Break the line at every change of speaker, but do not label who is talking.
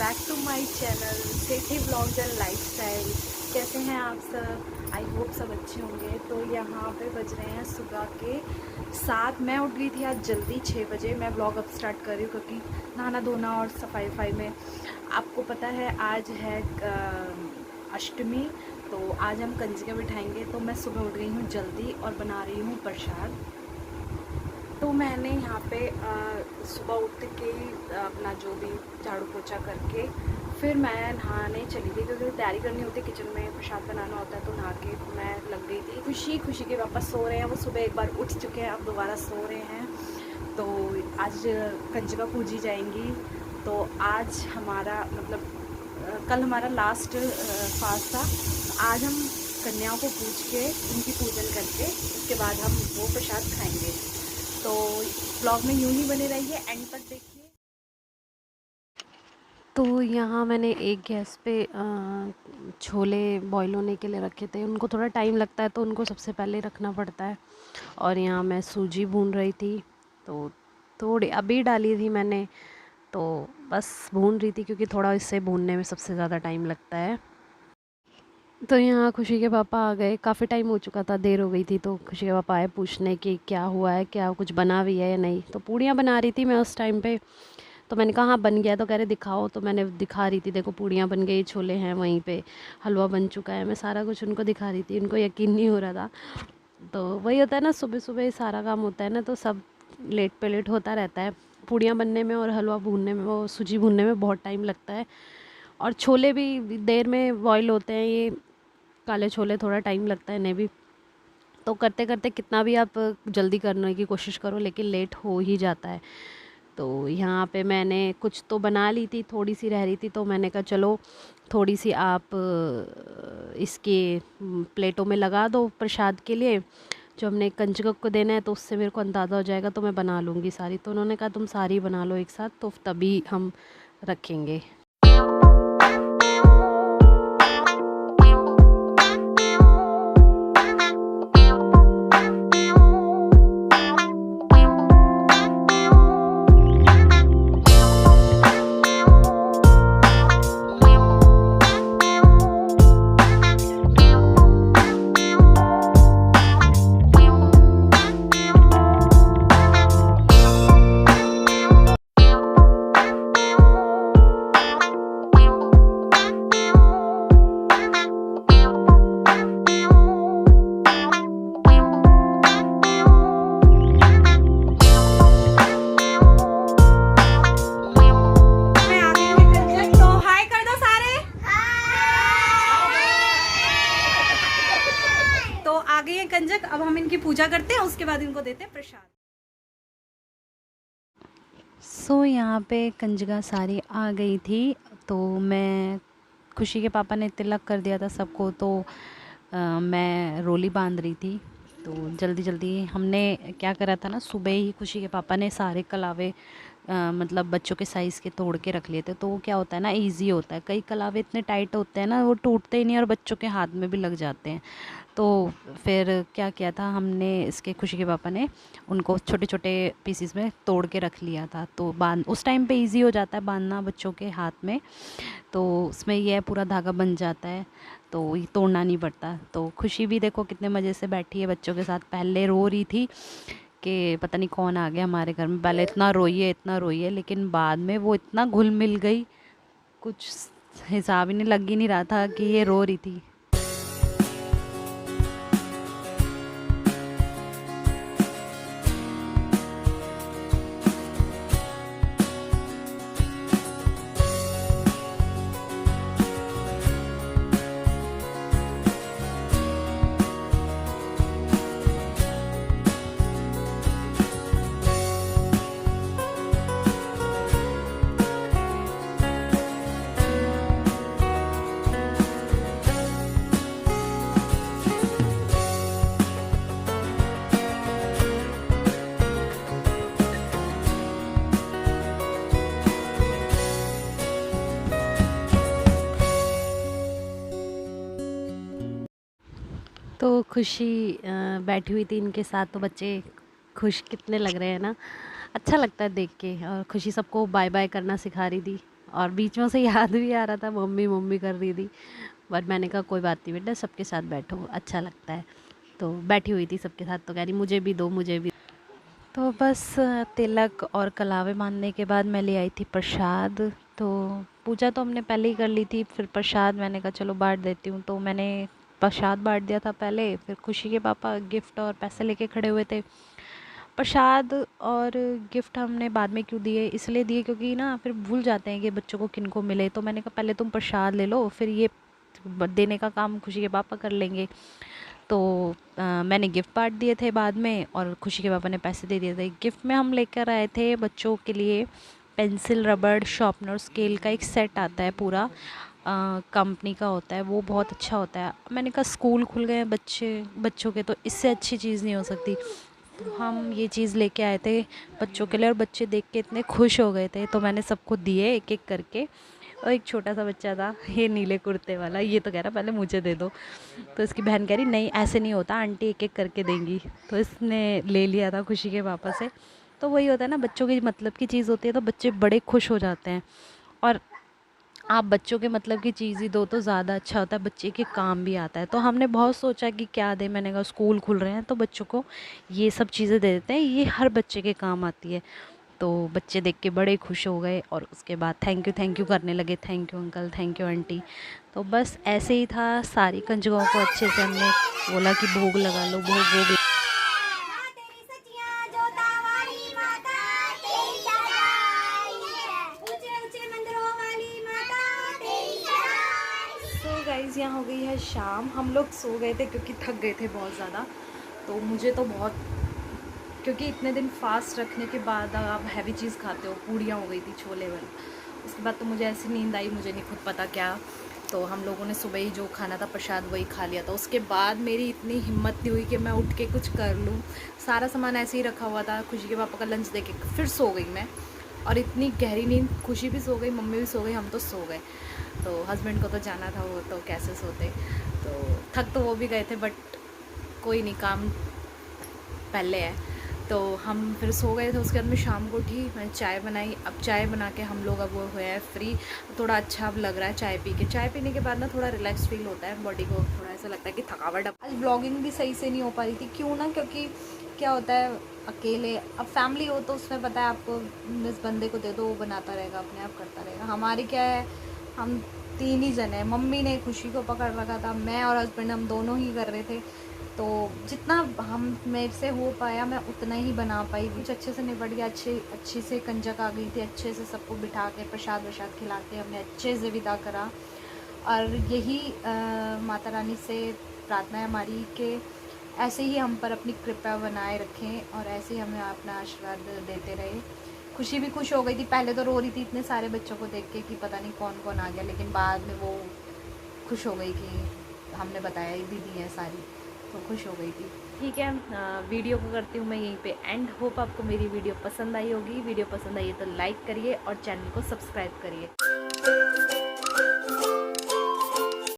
Back to my channel Sethi blogs and lifestyle. कैसे हैं आप सब? आई होप सब अच्छे होंगे। तो यहाँ पे बज रहे हैं सुबह के 7। मैं उठ गई थी आज जल्दी 6 बजे। मैं ब्लॉग अब स्टार्ट कर रही हूँ क्योंकि नहाना धोना और सफाई वफाई में आपको पता है आज है अष्टमी। तो आज हम कंजका बिठाएंगे। तो मैं सुबह उठ गई हूँ जल्दी और बना रही हूँ प्रसाद। तो मैंने यहाँ पे सुबह उठ के अपना जो भी झाड़ू पोछा करके फिर मैं नहाने चली गई क्योंकि तैयारी करनी होती है, किचन में प्रसाद बनाना होता है। तो नहा के मैं लग गई थी। खुशी के वापस सो रहे हैं, वो सुबह एक बार उठ चुके हैं, अब दोबारा सो रहे हैं। तो आज कंजका पूजी जाएंगी। तो आज हमारा मतलब कल हमारा लास्ट फास्ट था। आज हम कन्याओं को पूज के उनकी पूजन करके उसके बाद हम वो प्रसाद खाएंगे। तो ब्लॉग में यूं ही बने रहिए, एंड तक देखिए।
तो यहाँ मैंने एक गैस पे छोले बॉईल होने के लिए रखे थे। उनको थोड़ा टाइम लगता है तो उनको सबसे पहले रखना पड़ता है। और यहाँ मैं सूजी भून रही थी, तो थोड़ी अभी डाली थी मैंने, तो बस भून रही थी क्योंकि थोड़ा इससे भूनने में सबसे ज़्यादा टाइम लगता है। तो यहाँ खुशी के पापा आ गए, काफ़ी टाइम हो चुका था, देर हो गई थी। तो खुशी के पापा आए पूछने कि क्या हुआ है, क्या कुछ बना भी है या नहीं। तो पूड़ियाँ बना रही थी मैं उस टाइम पे। तो मैंने कहा हाँ बन गया। तो कह रहे दिखाओ। तो मैंने दिखा रही थी, देखो पूड़ियाँ बन गई, छोले हैं वहीं पे, हलवा बन चुका है। मैं सारा कुछ उनको दिखा रही थी, उनको यकीन नहीं हो रहा था। तो वही होता है ना, सुबह सुबह सारा काम होता है ना, तो सब लेट पे लेट होता रहता है। पूड़ियाँ बनने में और हलवा भूनने में, वो सूजी भूनने में बहुत टाइम लगता है। और छोले भी देर में बॉयल होते हैं, ये काले छोले थोड़ा टाइम लगता है इन्हें भी। तो करते करते कितना भी आप जल्दी करने की कोशिश करो लेकिन लेट हो ही जाता है। तो यहाँ पे मैंने कुछ तो बना ली थी, थोड़ी सी रह रही थी। तो मैंने कहा चलो थोड़ी सी आप इसके प्लेटों में लगा दो प्रसाद के लिए, जो हमने कंजक को देना है। तो उससे मेरे को अंदाज़ा हो जाएगा, तो मैं बना लूँगी सारी। तो उन्होंने कहा तुम सारी बना लो एक साथ, तो तभी हम रखेंगे।
आ गई है कंजक, अब हम इनकी पूजा करते हैं, उसके बाद इनको देते हैं प्रसाद। यहाँ पे कंजका सारी आ गई थी। तो मैं खुशी के पापा ने तिलक कर दिया था सबको। तो मैं रोली बांध रही थी। तो जल्दी जल्दी हमने क्या करा था ना, सुबह ही खुशी के पापा ने सारे कलावे मतलब बच्चों के साइज़ के तोड़ के रख लिए थे। तो वो क्या होता है ना, इजी होता है। कई कलावे इतने टाइट होते हैं ना, वो टूटते ही नहीं और बच्चों के हाथ में भी लग जाते हैं। तो फिर क्या किया था हमने, इसके खुशी के पापा ने उनको छोटे छोटे पीसीस में तोड़ के रख लिया था। तो बांध उस टाइम पे इजी हो जाता है बांधना बच्चों के हाथ में। तो उसमें यह पूरा धागा बन जाता है, तो ये तोड़ना नहीं पड़ता। तो खुशी भी देखो कितने मज़े से बैठी है बच्चों के साथ। पहले रो रही थी कि पता नहीं कौन आ गया हमारे घर में। पहले इतना रोई है, लेकिन बाद में वो इतना घुल मिल गई, कुछ हिसाब ही नहीं, लग ही नहीं रहा था कि ये रो रही थी। तो खुशी बैठी हुई थी इनके साथ। तो बच्चे खुश कितने लग रहे हैं ना, अच्छा लगता है देख के। और खुशी सबको बाय बाय करना सिखा रही थी।
और बीच में उसे याद भी आ रहा था, मम्मी मम्मी कर रही थी, बट मैंने कहा कोई बात नहीं बेटा, सबके साथ बैठो, अच्छा लगता है। तो बैठी हुई थी सबके साथ, तो कह रही मुझे भी दो, मुझे भी। तो बस तिलक और कलावे बांधने के बाद मैं ले आई थी प्रसाद। तो पूजा तो हमने पहले ही कर ली थी, फिर प्रसाद मैंने कहा चलो बांट देती हूँ, तो मैंने प्रसाद बांट दिया था पहले। फिर खुशी के पापा गिफ्ट और पैसे लेके खड़े हुए थे। प्रसाद और गिफ्ट हमने बाद में क्यों दिए, इसलिए दिए क्योंकि ना फिर भूल जाते हैं कि बच्चों को किन को मिले। तो मैंने कहा पहले तुम प्रसाद ले लो, फिर ये देने का काम खुशी के पापा कर लेंगे। तो मैंने गिफ्ट बांट दिए थे बाद में, और खुशी के पापा ने पैसे दे दिए थे। गिफ्ट में हम लेकर आए थे बच्चों के लिए पेंसिल, रबड़, शार्पनर, स्केल का एक सेट आता है पूरा, कंपनी का होता है, वो बहुत अच्छा होता है। मैंने कहा स्कूल खुल गए हैं बच्चों के, तो इससे अच्छी चीज़ नहीं हो सकती। तो हम ये चीज़ लेके आए थे बच्चों के लिए, और बच्चे देख के इतने खुश हो गए थे, तो मैंने सबको दिए एक एक करके। और एक छोटा सा बच्चा था, ये नीले कुर्ते वाला, ये तो कह रहा पहले मुझे दे दो। तो इसकी बहन कह रही नहीं ऐसे नहीं होता, आंटी एक एक करके देंगी। तो इसने ले लिया था खुशी के पापा से। तो वही होता है ना, बच्चों की मतलब की चीज़ होती है तो बच्चे बड़े खुश हो जाते हैं। और आप बच्चों के मतलब की चीज़ ही दो तो ज़्यादा अच्छा होता है, बच्चे के काम भी आता है। तो हमने बहुत सोचा कि क्या दें, मैंने कहा स्कूल खुल रहे हैं तो बच्चों को ये सब चीज़ें दे देते हैं, ये हर बच्चे के काम आती है। तो बच्चे देख के बड़े खुश हो गए, और उसके बाद थैंक यू करने लगे, thank you uncle, thank you aunty. तो बस ऐसे ही था, सारी कंजकों को अच्छे से हमने बोला कि भोग लगा लो, भोग भोग।
तो गाइज़ यहाँ हो गई है शाम, हम लोग सो गए थे क्योंकि थक गए थे बहुत ज़्यादा। तो मुझे तो बहुत, क्योंकि इतने दिन फास्ट रखने के बाद आप हैवी चीज़ खाते हो, पूड़ियाँ हो गई थी छोले वाली, उसके बाद तो मुझे ऐसी नींद आई, मुझे नहीं खुद पता क्या। तो हम लोगों ने सुबह ही जो खाना था प्रसाद वही खा लिया था। उसके बाद मेरी इतनी हिम्मत नहीं हुई कि मैं उठ के कुछ कर लूँ, सारा सामान ऐसे ही रखा हुआ था। खुशी के पापा का लंच दे के फिर सो गई मैं, और इतनी गहरी नींद, खुशी भी सो गई, मम्मी भी सो गई, हम तो सो गए। तो हस्बैंड को तो जाना था, वो तो कैसे सोते। तो थक तो वो भी गए थे, बट कोई नहीं, काम पहले है। तो हम फिर सो गए थे। उसके बाद में शाम को उठी, मैंने चाय बनाई। अब चाय बना के हम लोग अब वो हुए हैं फ्री, थोड़ा अच्छा अब लग रहा है चाय पी के। चाय पीने के बाद ना थोड़ा रिलैक्स फील होता है, बॉडी को थोड़ा ऐसा लगता है कि थकावट। आज ब्लॉगिंग भी सही से नहीं हो पा रही थी, क्यों ना, क्योंकि क्या होता है अकेले, अब फैमिली हो तो उसमें पता है आपको, इस बंदे को दे दो वो बनाता रहेगा, अपने आप करता रहेगा। हमारी क्या है, हम 3 ही जने हैं, मम्मी ने खुशी को पकड़ रखा था, मैं और हस्बैंड हम दोनों ही कर रहे थे। तो जितना हम मेरे से हो पाया मैं उतना ही बना पाई, कुछ अच्छे से निपट गया। अच्छी से कंजक आ गई थी, अच्छे से सबको बिठा के प्रसाद वरसाद खिला के हमने अच्छे से विदा करा। और यही माता रानी से प्रार्थना है हमारी कि ऐसे ही हम पर अपनी कृपा बनाए रखें, और ऐसे ही हमें अपना आशीर्वाद देते रहे। खुशी भी खुश हो गई थी, पहले तो रो रही थी इतने सारे बच्चों को देख के कि पता नहीं कौन कौन आ गया, लेकिन बाद में वो खुश हो गई कि हमने बताया दीदी है सारी, तो खुश हो गई थी। ठीक है, वीडियो को करती हूँ मैं यहीं पे एंड। होप आपको मेरी वीडियो पसंद आई होगी। वीडियो पसंद आई है तो लाइक करिए और चैनल को सब्सक्राइब करिए।